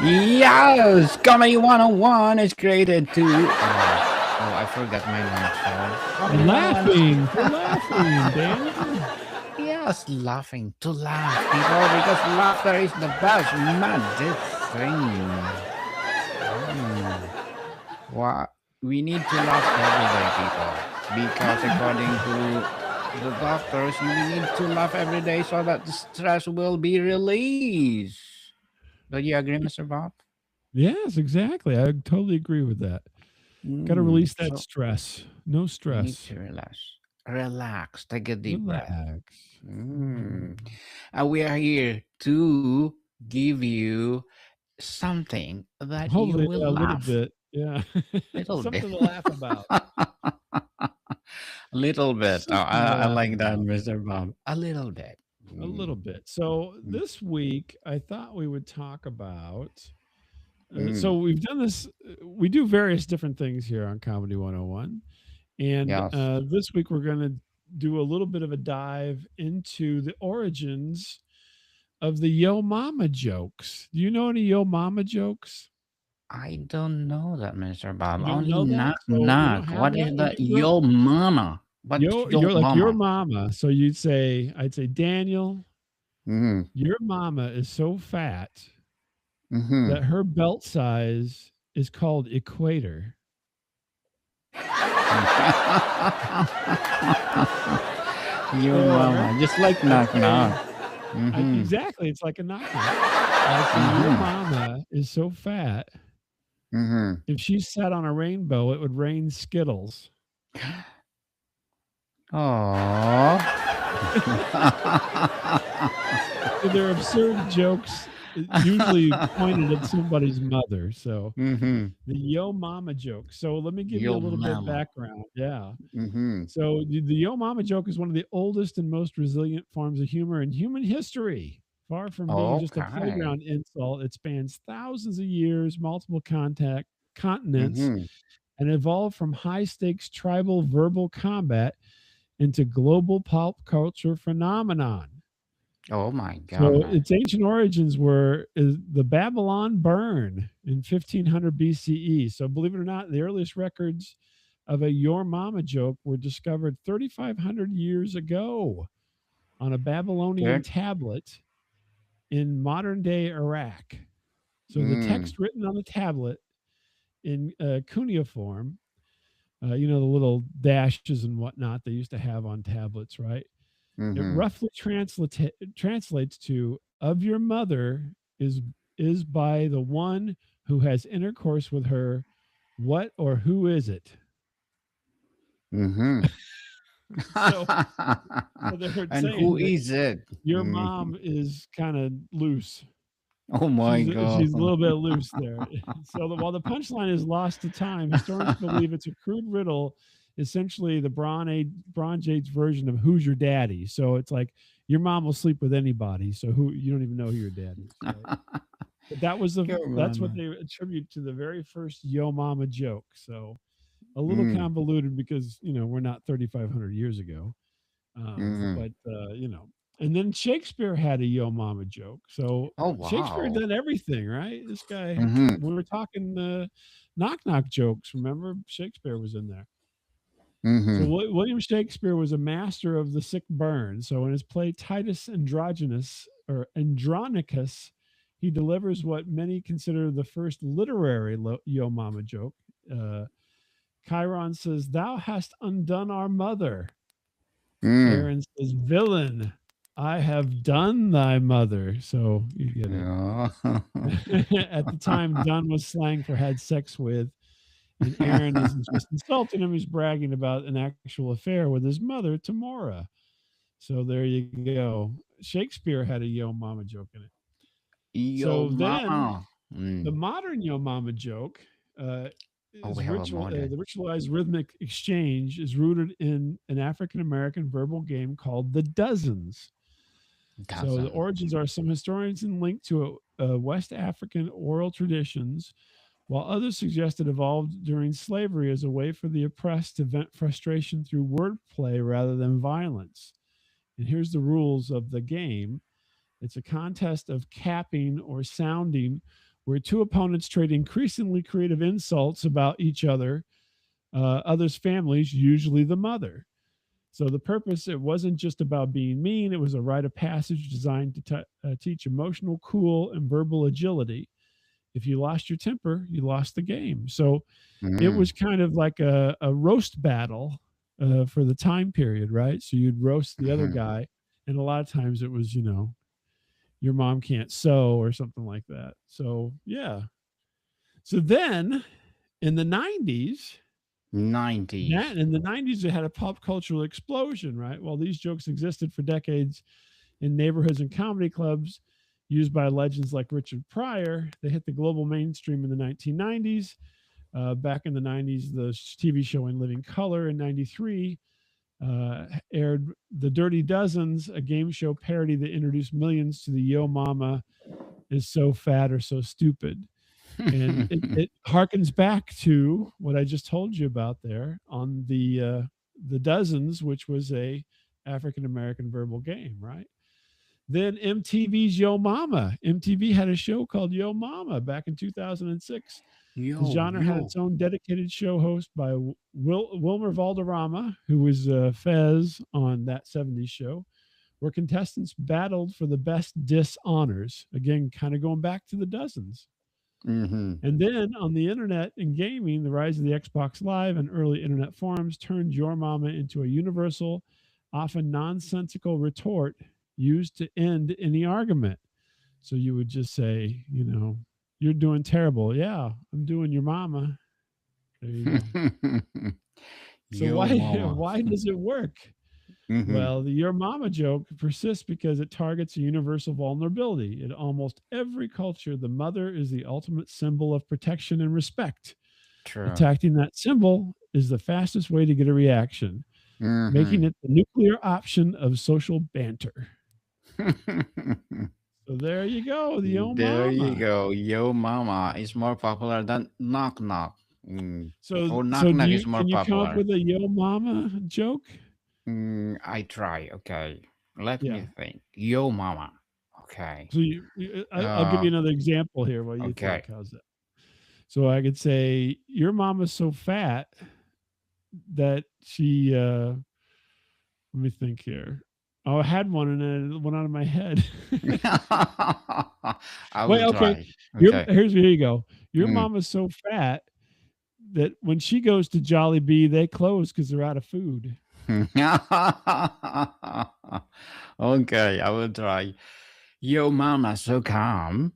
Yes, Comedy 101 is created to. Oh, I forgot my line. So, Comedy 101 is. Laughing for laughing, Daniel. Yes, laughing to laugh, people, because laughter is the best medicine. Mm. What we need to laugh every day, people, because according to the doctors, we need to laugh every day so that the stress will be released. Do you agree, Mr. Bob? Yes, exactly. I totally agree with that. Got to release that So stress. No we need stress. to relax. Relax. Take a deep breath. Relax. Mm. Mhm. And we are here to give you something that you Hopefully, will a little laugh. bit. Yeah. Little bit. Something to laugh about. Little bit. Oh, Something to I laugh like that, about. Mr. Bob. A little bit. A little Mm, bit. So mm, this week, I thought we would talk about. So mm. we've done this. We do various different things here on Comedy 101. And Yes. this week, we're going to do a little bit of a dive into the origins of the Yo Mama jokes. Do you know any Yo Mama jokes? I don't know that, Mr. Bob. You don't Only know that? knock So you don't knock. have What that is when the you grew up? yo mama? What's yo You're like your mama? mama. So I'd say, Daniel, Mm-hmm. your mama is so fat Mm-hmm. that her belt size is called equator. Yo So mama. Just like I'd knock say, knock. Mm-hmm. exactly, it's like a knock knock. I'd say, your Mm-hmm. mama is so fat, Mm-hmm. if she sat on a rainbow, it would rain Skittles. Aww. So they're absurd jokes, usually pointed at somebody's mother. So Mm-hmm. the Yo Mama joke. So let me give you a Yo little bit mama. background. Yeah. Mm-hmm. So the Yo Mama joke is one of the oldest and most resilient forms of humor in human history. Far from being just a Okay. playground insult, it spans thousands of years, multiple contact continents, Mm-hmm. and evolved from high stakes tribal verbal combat into global pop culture phenomenon. Oh my So god. its ancient origins were the Babylon burn in 1500 BCE. So believe it or not, the earliest records of a Your Mama joke were discovered 3,500 years ago on a Babylonian Third. tablet in modern day Iraq. So the Mm. text written on the tablet in cuneiform, the little dashes and whatnot they used to have on tablets, right? It Mm-hmm. roughly translates to of your mother is by the one who has intercourse with her. What or who is it? Mm-hmm. So, so they're And who saying that is it? your Mm. mom is kind of loose. Oh my god. She's a little bit loose there. So while the punchline is lost to time, historians believe it's a crude riddle, essentially the Bronze Age version of "Who's your daddy?" So it's like your mom will sleep with anybody, so who you don't even know who your dad is, right? But Your that's what mama. they attribute to the very first "Yo Mama" joke. So a little Mm. convoluted because we're not 3,500 years ago, Mm. but and then Shakespeare had a Yo Mama joke. So Oh Shakespeare wow. done everything, right? This guy, Mm-hmm. we were talking knock knock jokes. Remember, Shakespeare was in there. So Mm-hmm. William Shakespeare was a master of the sick burn. So in his play Titus Andronicus, he delivers what many consider the first literary Yo Mama joke. Uh, Chiron says, "Thou hast undone our mother." Mm. Aaron says, "Villain, I have done thy mother." So you get it. Yeah. At the time, done was slang for had sex with, and Aaron isn't just insulting him; he's bragging about an actual affair with his mother, Tamora. So there you go. Shakespeare had a Yo Mama joke in it. Yo So then mama. the Mm. modern Yo Mama joke Oh, we is have a modern. the ritualized rhythmic exchange is rooted in an African American verbal game called the Dozens. So the Dozen. origins are some historians linked to West African oral traditions, while others suggest it evolved during slavery as a way for the oppressed to vent frustration through wordplay rather than violence. And here's the rules of the game. It's a contest of capping or sounding where two opponents trade increasingly creative insults about each other, others' families, usually the mother. So the purpose, it wasn't just about being mean. It was a rite of passage designed to teach emotional cool and verbal agility. If you lost your temper, you lost the game. So it Mm. was kind of like a roast battle for the time period, right? So you'd roast the other Mhm. guy. And a lot of times it was, your mom can't sew or something like that. So, yeah. So then in the 90s, 90s. in the 90s, it had a pop cultural explosion, right? While these jokes existed for decades in neighborhoods and comedy clubs used by legends like Richard Pryor, they hit the global mainstream in the 1990s. Back in the 90s, the TV show In Living Color in 93 aired The Dirty Dozens, a game show parody that introduced millions to the Yo Mama is so fat or so stupid. And it harkens back to what I just told you about there on the Dozens, which was a African American verbal game, right? Then MTV's Yo Mama. MTV had a show called Yo Mama back in 2006. The Yo, genre had yo. its own dedicated show host by Wilmer Valderrama, who was Fez on that 70s show, where contestants battled for the best diss honors. Again, kind of going back to the Dozens. Mhm. And then on the internet and gaming, the rise of the Xbox Live and early internet forums turned Your Mama into a universal, often nonsensical retort used to end any argument. So you would just say, you're doing terrible. Yeah, I'm doing your mama. There you go. So Yo, mama. why does it work? Mhm. Well, the your mama joke persists because it targets a universal vulnerability. In almost every culture, the mother is the ultimate symbol of protection and respect. True. Attacking that symbol is the fastest way to get a reaction, making Mhm. it the nuclear option of social banter. So there you go, the oh There you mama. go. Yo, mama is more popular than knock knock. So Oh, knock so knock is more can you come up popular. with a yo mama joke? I try. Okay. Let Yeah. me think. Yo, mama. Okay. So I'll give Uh, you another example here while you okay. think. How's that? So I could say your mama's so fat that she let me think here. Oh, I had one and then it went out of my head. I Wait, will okay. try. Okay. Here you go. Your Mm. mama's so fat that when she goes to Jollibee, they close because they're out of food. Okay, I will try. Yo, mama, so calm.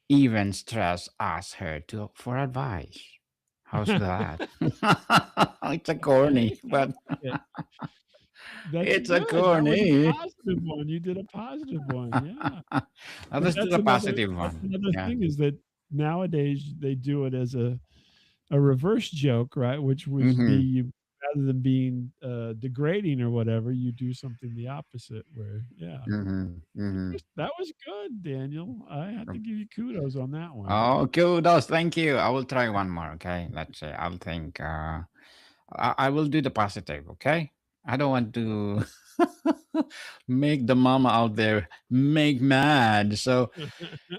Even stress asks her to for advice. How's that? It's a Okay, corny, I but like it. That's it's a good. That was a corny. positive one. You did a positive one. Yeah. But Let's do the positive that's one. another Yeah. thing is that nowadays they do it as a reverse joke, right? Which would be Mm-hmm. rather than being degrading or whatever, you do something the opposite. Where, yeah, Mm-hmm. Mm-hmm. that was good, Daniel. I have to give you kudos on that one. Oh, kudos. Thank you. I will try one more. Okay. Let's say I'll think. I will do the positive. Okay. I don't want to make the mama out there make mad. So,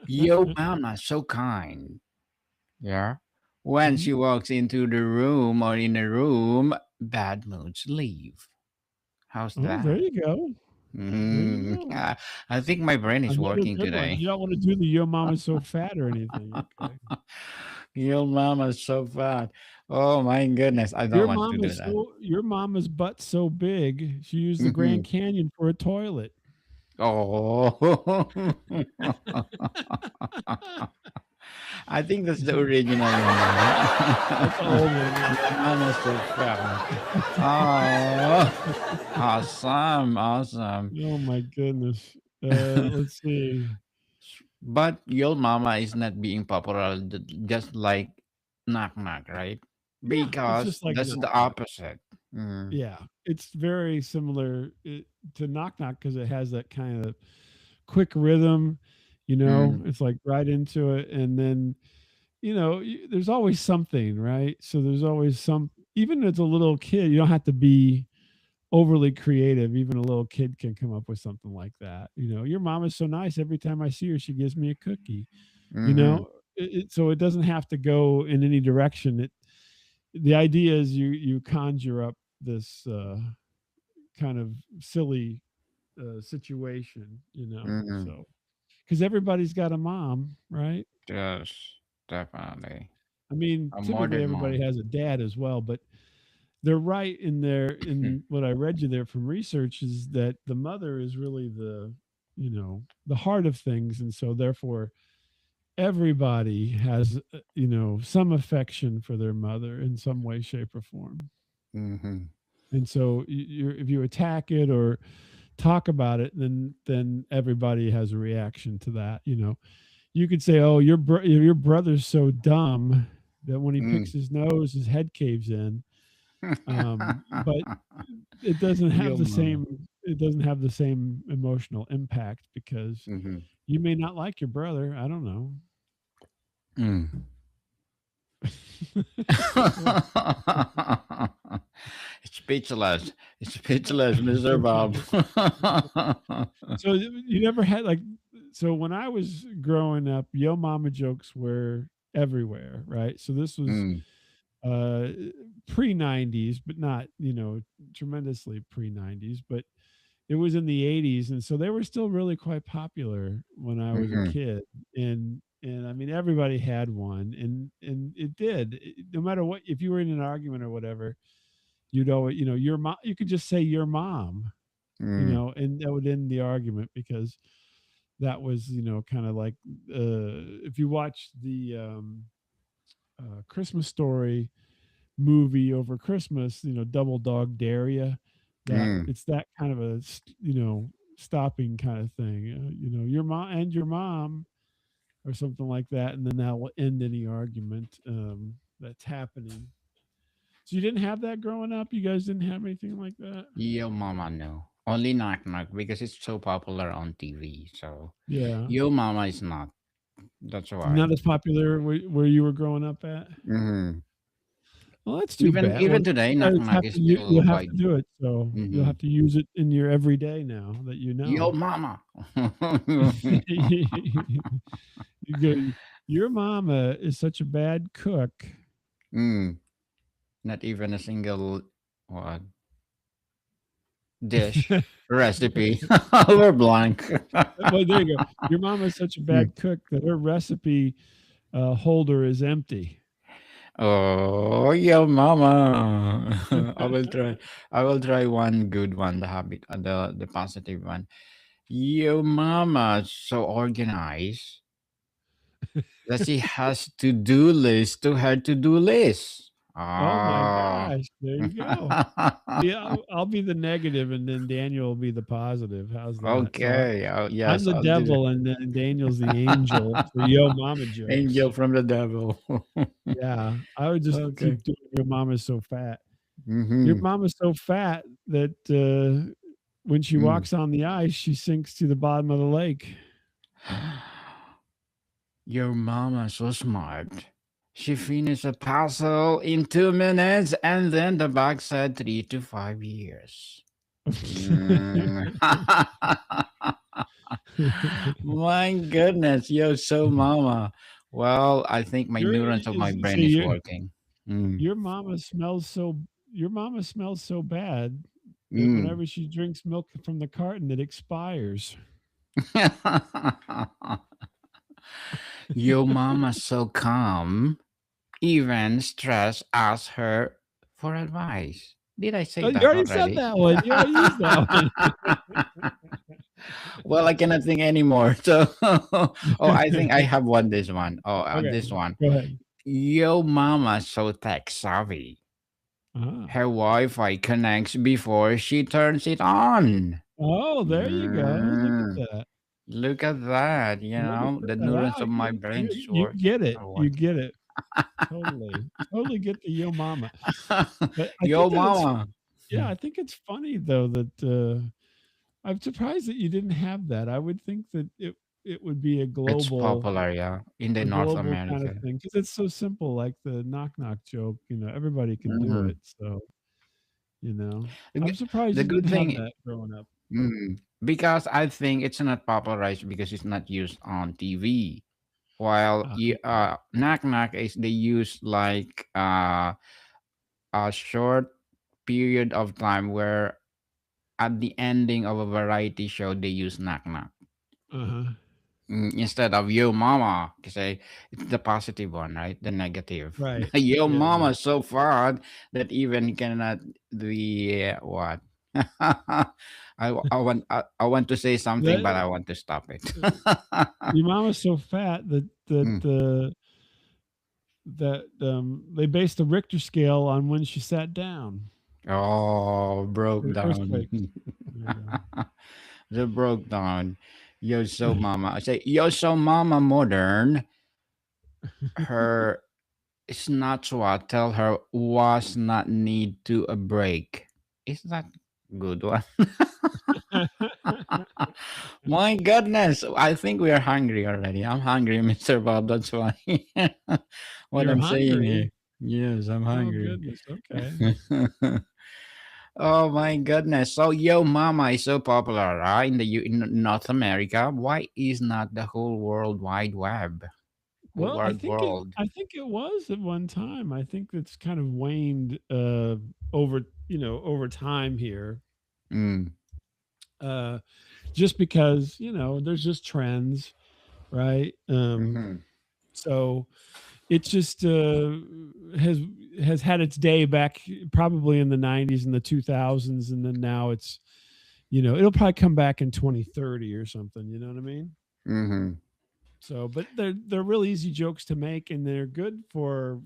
yo, mama, so kind. Yeah. When she Mhm. walks into the room or in a room, bad moods leave. How's Oh, there that? you go. There you go. I think my brain is Another working good one. today. You don't want to do the "Your Mama's so fat" or anything. Okay. Your mama's so fat. Oh my goodness. I don't want to do that. Your mama's butt so big, she used the Mhm. Grand Canyon for a toilet. Oh. I think that's the original one, That's an right? old one, yeah. Your mama's so fat. Oh, awesome. Awesome. Oh my goodness. Let's see. But your mama is not being popular just like knock knock, right? Yeah, it's Because just like that's knock the knock. opposite. Mm, Yeah, it's very similar to knock knock because it has that kind of quick rhythm. mm, It's like right into it, and then there's always something, right? So there's always some. Even as a little kid, you don't have to be overly creative. Even a little kid can come up with something like that. Your mom is so nice. Every time I see her, she gives me a cookie. You Mm-hmm. know, so it doesn't have to go in any direction. The idea is you conjure up this kind of silly situation. Mm-hmm. So because everybody's got a mom, right? Yes, definitely. I mean, A typically modern everybody mom. has a dad as well, but they're right in what I read you there from research is that the mother is really the heart of things, and so therefore everybody has some affection for their mother in some way, shape, or form. Mm-hmm. And so if you attack it or talk about it, then everybody has a reaction to that. You could say, "Oh, your brother's so dumb that when he picks Mm. his nose, his head caves in." But it doesn't have Your the mama. same it doesn't have the same emotional impact because Mm-hmm. you may not like your brother. I don't know. Mm. Well, It's speechless. It's speechless, Mr. Bob. so you never had like so when I was growing up, yo mama jokes were everywhere, right? So this was Mm, uh pre 90s, but not, tremendously pre 90s, but it was in the 80s, and so they were still really quite popular when I was a mhm, kid. And I mean everybody had one, and no matter what, if you were in an argument or whatever, you'd always, your mom, you could just say your mom, mm, and that would end the argument because that was, kind of like if you watch the Christmas Story movie over Christmas, Double Dog Dare Ya, that mm. it's that kind of a stopping kind of thing. Your mom and your mom or something like that, and then that will end any argument that's happening. So you didn't have that growing up. You guys didn't have anything like that. Yo mama no. Only knock knock because it's so popular on TV. So Yeah, yo mama is not. That's not why. as popular where you were growing up at. Hmm. Well, that's too Even bad. Well, even today, knock sometimes knock is you'll still have wide. to do it. So you'll Hmm. have to use it in your everyday now that you Yo know. mama. You go, your mama is such a bad cook. Mm, not even a single what dish recipe. We're blank. Well, there you go. Your mama is such a bad cook that her recipe holder is empty. Oh, yo, mama. I will try. I will try one good one, the habit, the positive one. Yo, mama, so organized that she has to do list to her to do list. Oh my Ah. gosh, there you go. See, I'll be the negative, and then Daniel will be the positive. How's that? So Okay. Oh, I'm yes, the I'll do that. devil, and then Daniel's the angel for yo mama jokes. Angel from the devil. Yeah, I would just Okay. keep doing your mama's so fat. Your Mm-hmm. mama's so fat that when she Mm. walks on the ice, she sinks to the bottom of the lake. Your mama so smart. She finished a puzzle in 2 minutes, and then the bug said 3 to 5 years. Mm. My goodness, you're so mama. Well, I think my neurons of my brain See, is working. Mm. your mama smells so bad that Mm. whenever she drinks milk from the carton, it expires. Your mama so calm. Even stress asks her for advice. Did I say Oh, you that already said already? that one. You already used that one. Well, I cannot think anymore. So, oh, I think I have one. This one. Oh, Okay, this one. go ahead. Yo, mama, so tech savvy. Ah. Her Wi-Fi connects before she turns it on. Oh, there you go. Look at Mm, that. look at that. Look at The that. Wow, neurons of my brain is you get it. are You working. get it. Totally. Totally get the yo mama. But I Yo, think that it's mama. yeah, I think it's funny though that I'm surprised that you didn't have that. I would think that it would be It's popular, yeah, in the a North global kind of America. thing, because it's so simple, like the knock knock joke. Everybody can do Hmm. it. So You know, The, I'm g- surprised the you good didn't have thing, that growing up. because I think it's not popularized because it's not used on TV. While Yeah. knock knock is they use like a short period of time where at the ending of a variety show they use knock knock. Uh-huh. Instead of yo mama, say it's the positive one, right? The negative. Right. Yo Yeah. mama is so fun that even he cannot the what. I want to say something, but That I want to stop it. your mom is so fat that Mm. they based the Richter scale on when she sat down. Oh, broke The down. earthquakes. There you The broke down. Yo so mama. I say yo so mama modern. Her Snatchwa tell her was not need to a break. Is that good one? go. My goodness, I think we are hungry already. I'm hungry, Mr. Bob. That's why what You're I'm saying here. hungry. Yes, I'm Oh hungry. goodness. Okay. Oh my goodness. So Yo Mama is so popular, right? In North America. Why is not the whole world wide web? Whole Well, I wide think it world. I think it was at one time. I think it's kind of waned over, over time here. Mm. Uh just because, there's just trends, right? Mm-hmm. So it just has has had its day back probably in the 90s and the 2000s, and then now it's, it'll probably come back in 2030 or something, you know what I mean? Mm-hmm. So, but they're real easy jokes to make, and they're good for,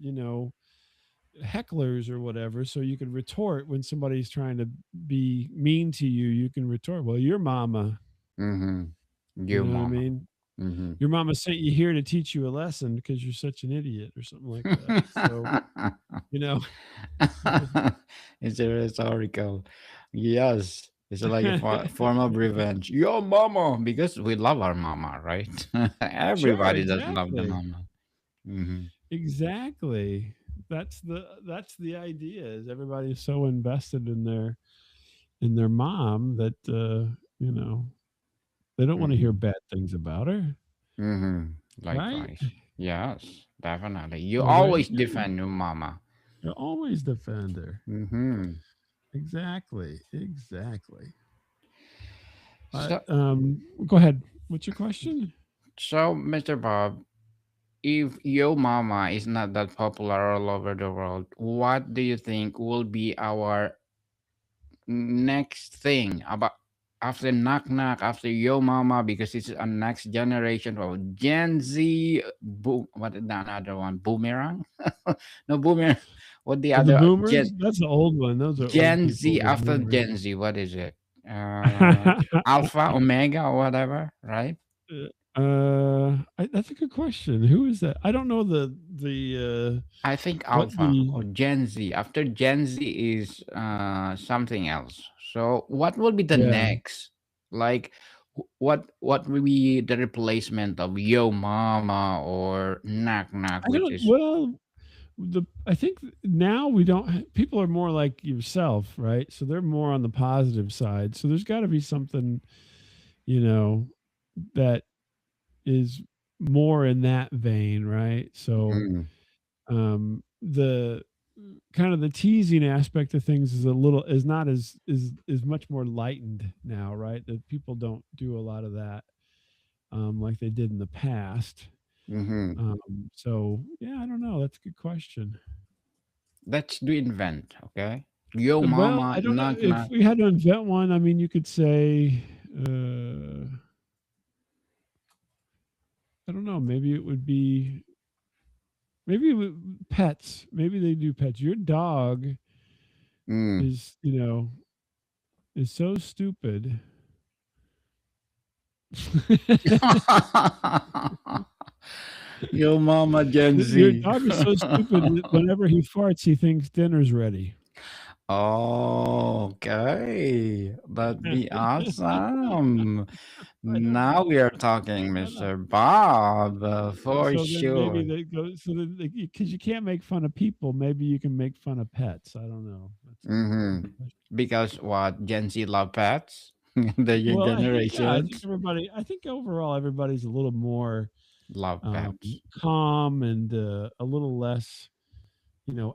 hecklers or whatever, so you can retort when somebody's trying to be mean to you. You can retort, well, your mama, Mm-hmm. you Yo know what I Mama. mean? Mm-hmm. Your mama sent you here to teach you a lesson because you're such an idiot or something like that. So, you know, It's a rhetorical. Yes. It's like a form of revenge. Yo, mama, because we love our mama, right? sure, Everybody does love the exactly. mama. Hmm. Exactly. That's the idea, is everybody's so invested in their mom that you know, they don't want to hear Hmm. bad things about her, Hmm. right? Likewise. Yes, definitely. You So there you always go. defend your mama. You always defend her. Hmm. Exactly. Exactly. So, Go ahead. What's your question? so, Mr. Bob, if Yo Mama is not that popular all over the world, what do you think will be our next thing about after knock knock after yo mama because it's a next generation of gen z boom what is the another one boomerang no boomerang what the The other boomers? That's the old one. Those are old gen people, z the after boomers. gen z what is it uh alpha omega or whatever, right? That's a good question. Who is that? I don't know the I think what alpha the or gen z after gen z is something else. So what will be the yeah. next, like what will be the replacement of yo mama or knock knock, I which don't is well I think now we don't people are more like yourself, right? So they're more on the positive side. So there's got to be something, you know, that is more in that vein, right? So mm, the kind of the teasing aspect of things is not is much more lightened now, right? That people don't do a lot of that like they did in the past. mm-hmm. So yeah, I don't know. That's a good question. Let's do invent, okay? Yo Well, mama I don't know knock if knock. we had to invent one. I mean, you could say, uh, I don't know. Maybe it would be pets. Maybe they do pets. Your dog Mm. is, is so stupid. Yo mama gen Your z. dog is so stupid that whenever he farts, he thinks dinner's ready. Okay, that'd be awesome. I don't Now know. we are I talking, made that up. Mr. Bob, for So then maybe sure. they go so then because you can't make fun of people, maybe you can make fun of pets. I don't know. That's a Mm-hmm. good question. Because what Gen Z love pets, the young Well, I think generations everybody. I think overall everybody's a little more love pets. calm and a little less,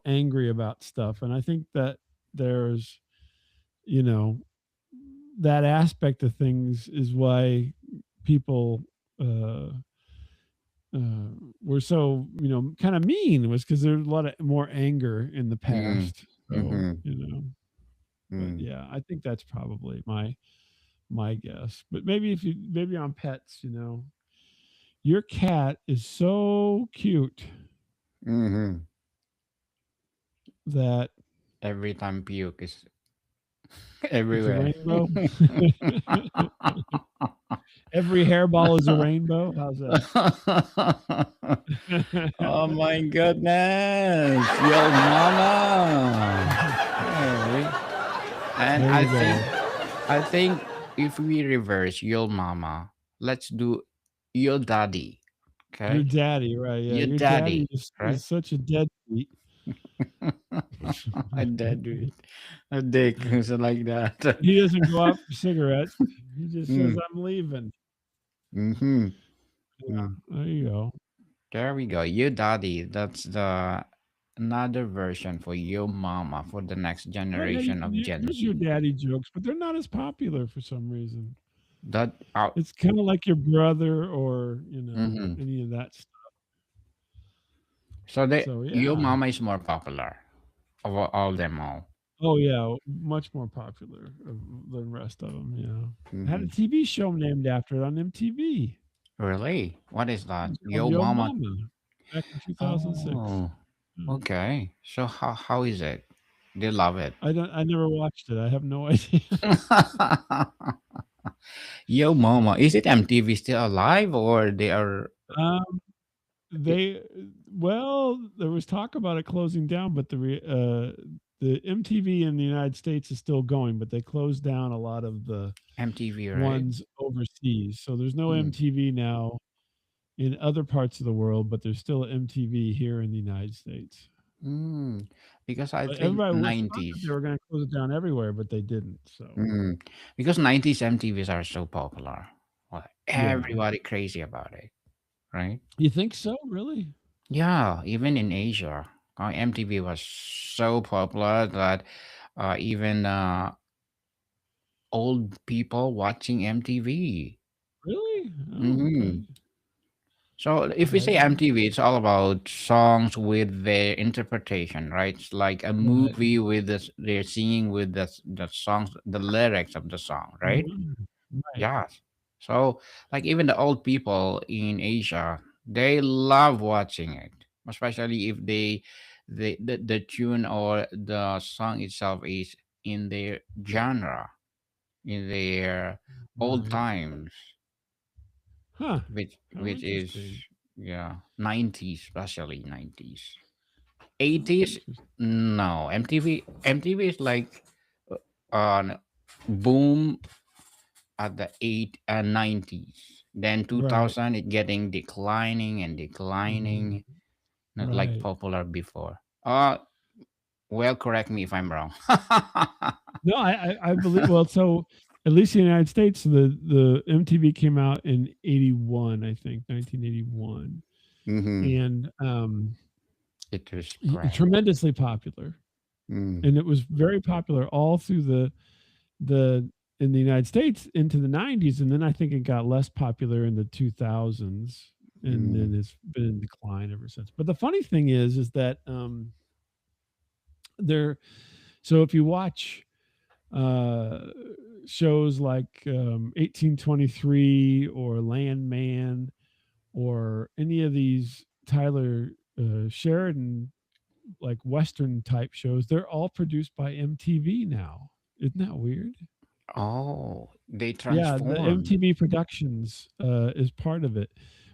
angry about stuff. And I think that there's, you know, that aspect of things is why people uh, uh, were so, kind of mean, was because there's a lot of more anger in the Mm-hmm. past. So, Mm-hmm. but Mm. yeah, I think that's probably my guess. But maybe maybe on pets, your cat is so cute Mm-hmm. that Every time puke is it's a everywhere. rainbow. Every hairball is a rainbow. How's that? Oh my goodness, yo mama. Hey. And There I you think go. I think if we reverse yo mama, let's do yo daddy. Your Okay? daddy, right? Yeah, Your your daddy daddy, right? is such a deadbeat. I did do it. A dick who's like that. He doesn't go out for cigarettes. He just says, Mm, "I'm leaving." mm-hmm. Yeah, there you go. There we go. You daddy. That's the another version for your mama for the next Well, yeah, generation of Gen there's your Z. daddy jokes, but they're not as popular for some reason. That out. It's kind of like your brother or Hmm. any of that stuff. So the So your yeah. mama is more popular of all them all. Oh yeah, much more popular than the rest of them. Yeah, had a Hmm. TV show named after it on MTV. Really? What is It that? was called Yo Yo mama. Mama back in 2006. Oh, Yeah. okay. So how is it? They love it. I never watched it. I have no idea. Yo mama. Is it MTV still alive or they are? Um, i- they well, there was talk about it closing down, but the MTV in the United States is still going, but they closed down a lot of the MTV, right? ones overseas. So there's no Mm. MTV now in other parts of the world, but there's still MTV here in the United States. Mm. Because I But think everybody was thought that they 90s. were going to close it down everywhere, but they didn't. So Mm. Because 90s MTVs are so popular. Well, yeah, everybody crazy about it, right? you think so? Really? Yeah, even in Asia, MTV was so popular that even old people watching MTV. Really? Oh, okay. Hmm. So if we I say didn't. MTV, it's all about songs with their interpretation, right? It's like a Right. movie with this, they're singing with the songs, the lyrics of the song, right? Mhm. Right. Yeah. So like even the old people in Asia, they love watching it, especially if the tune or the song itself is in their genre, in their old Right. times, Huh. How which is interesting. yeah, 90s, especially 90s. How 80s, interesting. no. MTV is like on boom at the 90s, then Right. 2000 it getting declining and Mhm. declining, not like Right. popular before. Well, correct me if I'm wrong. No, I believe. Well, so at least in the United States, the MTV came out in '81, I think, 1981, Hmm. and It was spread. tremendously popular. Mm. And it was very popular all through the in the United States into the '90s, and then I think it got less popular in the 2000s, and Mm. then it's been in decline ever since. But the funny thing is that there. So if you watch uh, shows like 1823 or Landman or any of these Tyler Sheridan like Western type shows, they're all produced by MTV now. Isn't that weird? Oh, they Yeah, the transformed. MTV Productions is part of it,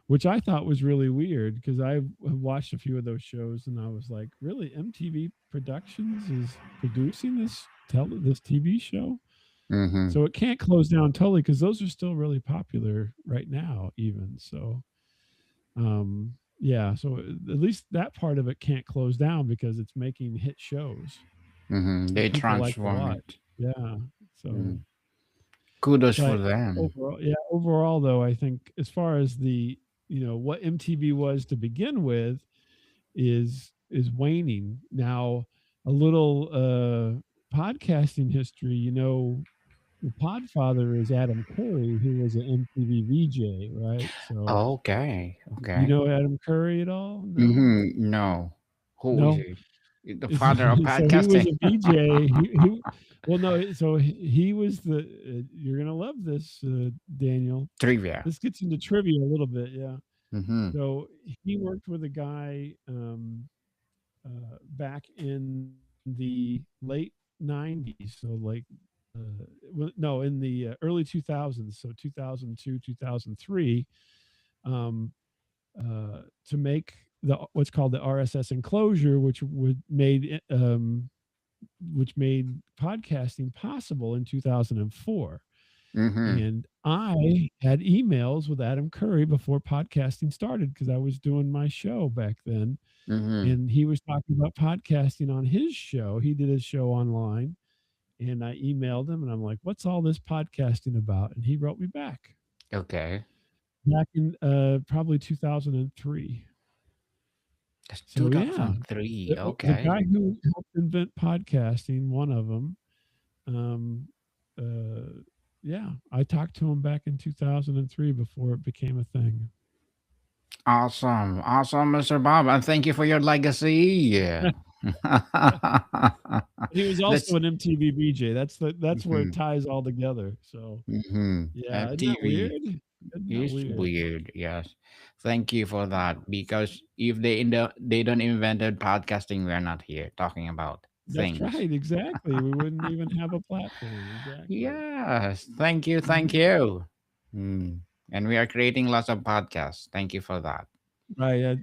which I thought was really weird because I have watched a few of those shows and I was like, really, MTV Productions is producing this TV show? Mm-hmm. So it can't close down totally because those are still really popular right now, even. So, yeah. So at least that part of it can't close down because it's making hit shows Mm-hmm. that They people like to transform watch. it. Yeah. So, Mm. Kudos for but them. overall, though, I think as far as the what MTV was to begin with is waning now. A little podcasting history, the Podfather is Adam Curry, who was an MTV VJ, right? So Okay. you Okay. know Adam Curry at all? No, Mm-hmm. No. Who is no. he? The father of So he was podcasting. a VJ. Well, no. So he was the. You're gonna love this, Daniel. Trivia. This gets into trivia a little bit, yeah. Mm-hmm. So he worked with a guy back in the late '90s. So like, no, in the early 2000s. So 2002, 2003, to make what's called the RSS enclosure, which made podcasting possible in 2004. Mm-hmm. And I had emails with Adam Curry before podcasting started because I was doing my show back then. Mm-hmm. And he was talking about podcasting on his show. He did his show online. And I emailed him and I'm like, what's all this podcasting about? And he wrote me back Okay. in probably 2003. That's So yeah, 2003. the Okay. guy who helped invent podcasting, one of them, yeah, I talked to him back in 2003 before it became a thing. Awesome. Awesome, Mr. Bob. And thank you for your legacy. He was That's also an MTV VJ. That's where mhm, it ties all together. So yeah, isn't that MTV weird? Isn't that is weird? weird. Yes. Thank you for that. Because if they don't invented podcasting, we're not here talking about That's things. right. Exactly. We wouldn't even have a platform. Exactly. Yes. Thank you. Thank Mhm. you. Mm. And we are creating lots of podcasts. Thank you for that. Right.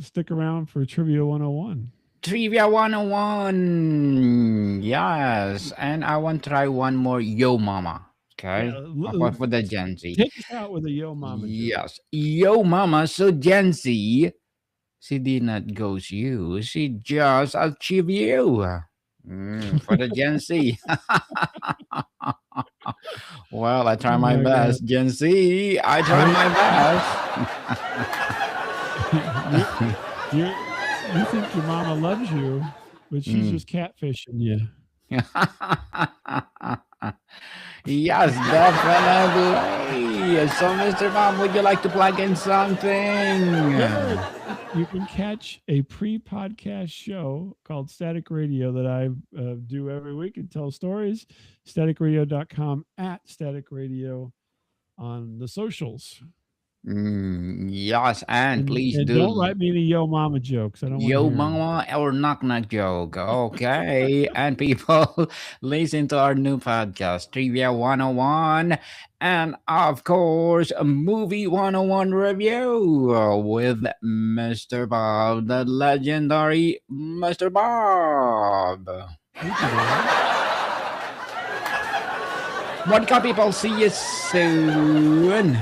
Stick around for Trivia 101. Trivia 101. Yes. And I want to try one more Yo Mama. Yeah. Okay. For the Gen Z. Take us out with a Yo Mama joke. Yes. Yo Mama. So Gen Z, she did not ghost you. She just achieved you. For the Gen Z. Well, I try Oh my my God. best. Gen Z, I try my best. you think your mama loves you, but she's just catfishing you. Yes, definitely. So, Mr. Bob, would you like to plug in something? You can catch a pre-podcast show called Static Radio that I do every week and tell stories. Staticradio.com, @Static Radio on the socials. Yes, and please and do. don't write me any Yo Mama jokes. I don't want to Yo hear 'em. Mama or knock knock joke. Okay. And people, listen to our new podcast, Trivia 101. And of course, a movie 101 review with Mr. Bob, the legendary Mr. Bob. What can people see you soon?